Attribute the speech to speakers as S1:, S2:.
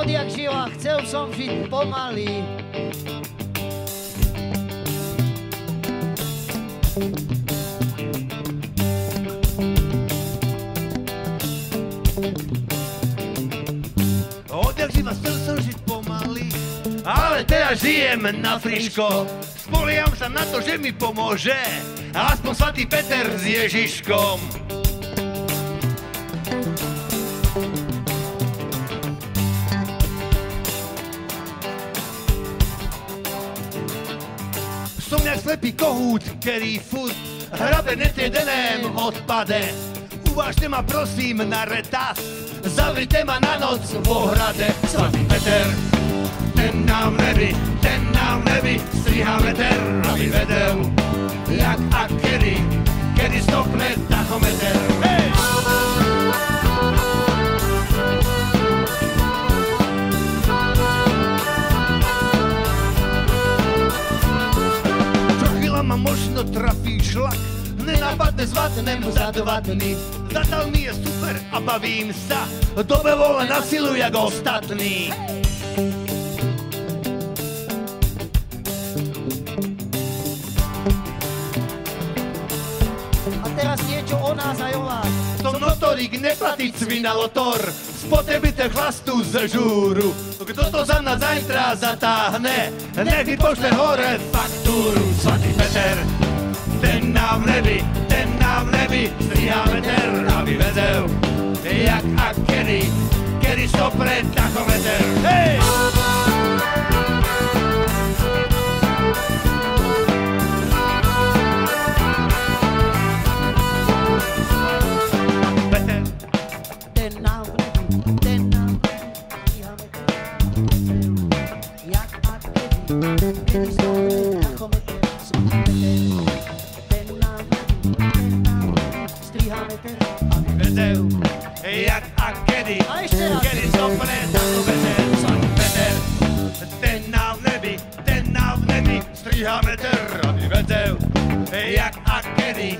S1: odjak živa, chcel som žiť pomaly.
S2: Odjak živa, chcel som žiť pomaly, ale teraz žijem na friško. Spolieham sa na to, že mi pomôže aspoň svätý Peter s Ježiškom. Som jak slepý kohút, ktorý furt hrabe netriedeném odpade. Uvážte ma prosím na retas, zavrite ma na noc v ohrade. Svätý Peter, ten nám nebi, striha veter, aby vedel, jak a kedy stopne tachometer. Hej! Čo chvíľa ma možno trafí šlak, nenápadne zvatnem zadvatný. Zatal mi je super a bavím sa, dobe vole na silu jak ostatní.
S1: A teraz niečo o nás aj o vás.
S2: Som notorík, neplatiť svina lotor, spotrebiteľ chlastu z žúru. Kto to za mňa zajtra zatáhne, nech mi pošle hore faktúru. Svätý Peter, ten nám nebi, striha veter, aby vedel, jak a kedy stopne tachometer. Hej! Jak a kedy stopne tachometer. Svätý Peter, ten nám v nebi, striha meter, aby vedel, jak a kedy